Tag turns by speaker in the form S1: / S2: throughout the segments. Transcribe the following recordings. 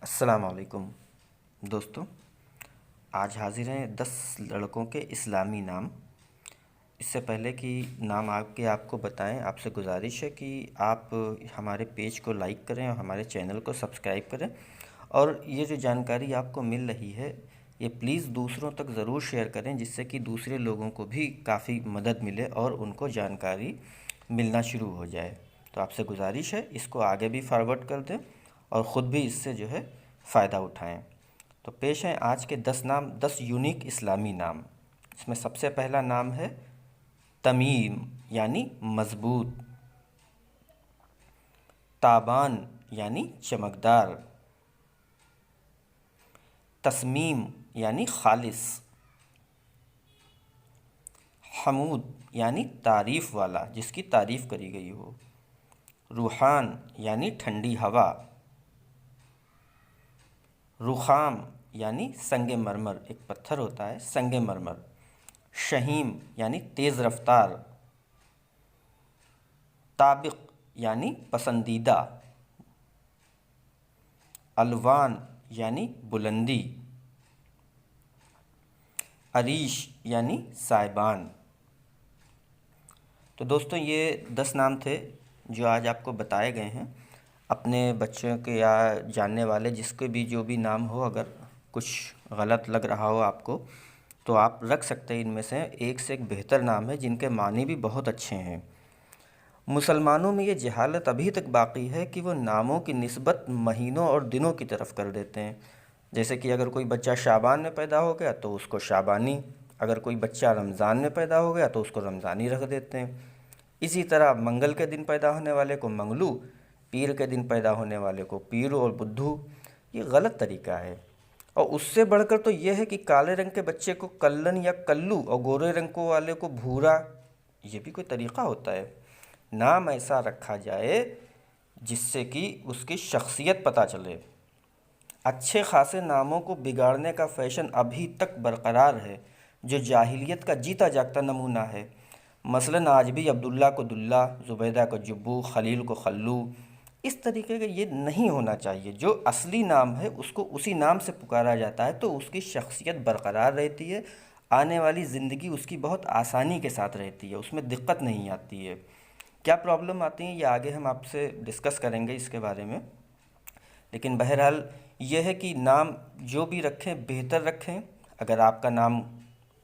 S1: السلام علیکم دوستو، آج حاضر ہیں 10 لڑکوں کے اسلامی نام۔ اس سے پہلے کہ نام آپ کو بتائیں، آپ سے گزارش ہے کہ آپ ہمارے پیج کو لائک کریں اور ہمارے چینل کو سبسکرائب کریں، اور یہ جو جانکاری آپ کو مل رہی ہے یہ پلیز دوسروں تک ضرور شیئر کریں، جس سے کہ دوسرے لوگوں کو بھی کافی مدد ملے اور ان کو جانکاری ملنا شروع ہو جائے۔ تو آپ سے گزارش ہے اس کو آگے بھی فارورڈ کر دیں اور خود بھی اس سے جو ہے فائدہ اٹھائیں۔ تو پیش ہیں آج کے 10 نام، 10 یونیک اسلامی نام۔ اس میں سب سے پہلا نام ہے تمیم یعنی مضبوط، تابان یعنی چمکدار، تسمیم یعنی خالص، حمود یعنی تعریف والا، جس کی تعریف کری گئی ہو، روحان یعنی ٹھنڈی ہوا، رخام یعنی سنگ مرمر، ایک پتھر ہوتا ہے سنگ مرمر، شہیم یعنی تیز رفتار، طابق یعنی پسندیدہ، الوان یعنی بلندی، عریش یعنی سائبان۔ تو دوستو یہ 10 نام تھے جو آج آپ کو بتائے گئے ہیں۔ اپنے بچوں کے یا جاننے والے جس کے بھی جو بھی نام ہو، اگر کچھ غلط لگ رہا ہو آپ کو تو آپ رکھ سکتے ہیں۔ ان میں سے ایک بہتر نام ہے جن کے معنی بھی بہت اچھے ہیں۔ مسلمانوں میں یہ جہالت ابھی تک باقی ہے کہ وہ ناموں کی نسبت مہینوں اور دنوں کی طرف کر دیتے ہیں۔ جیسے کہ اگر کوئی بچہ شعبان میں پیدا ہو گیا تو اس کو شعبانی، اگر کوئی بچہ رمضان میں پیدا ہو گیا تو اس کو رمضانی رکھ دیتے ہیں۔ اسی طرح منگل کے دن پیدا ہونے والے کو منگلو، پیر کے دن پیدا ہونے والے کو پیرو اور بدھو۔ یہ غلط طریقہ ہے۔ اور اس سے بڑھ کر تو یہ ہے کہ کالے رنگ کے بچے کو کلن یا کلو اور گورے رنگ والے کو بھورا، یہ بھی کوئی طریقہ ہوتا ہے؟ نام ایسا رکھا جائے جس سے کہ اس کی شخصیت پتہ چلے۔ اچھے خاصے ناموں کو بگاڑنے کا فیشن ابھی تک برقرار ہے، جو جاہلیت کا جیتا جاگتا نمونہ ہے۔ مثلاً آج بھی عبداللہ کو دلہ، زبیدہ کو جبو، خلیل کو خلو، اس طریقے کا یہ نہیں ہونا چاہیے۔ جو اصلی نام ہے اس کو اسی نام سے پکارا جاتا ہے تو اس کی شخصیت برقرار رہتی ہے، آنے والی زندگی اس کی بہت آسانی کے ساتھ رہتی ہے، اس میں دقت نہیں آتی ہے۔ کیا پرابلم آتی ہیں یہ آگے ہم آپ سے ڈسکس کریں گے اس کے بارے میں، لیکن بہرحال یہ ہے کہ نام جو بھی رکھیں بہتر رکھیں۔ اگر آپ کا نام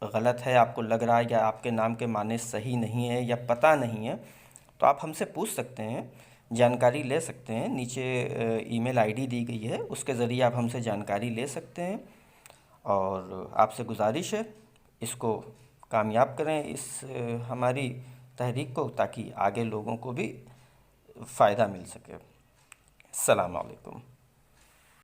S1: غلط ہے، آپ کو لگ رہا ہے یا آپ کے نام کے معنی صحیح نہیں ہے یا پتہ نہیں ہے تو آپ ہم سے پوچھ سکتے ہیں، جانکاری لے سکتے ہیں۔ نیچے ای میل آئی ڈی دی گئی ہے، اس کے ذریعے آپ ہم سے جانکاری لے سکتے ہیں، اور آپ سے گزارش ہے اس کو کامیاب کریں، اس ہماری تحریک کو، تاکہ آگے لوگوں کو بھی فائدہ مل سکے۔ السلام علیکم۔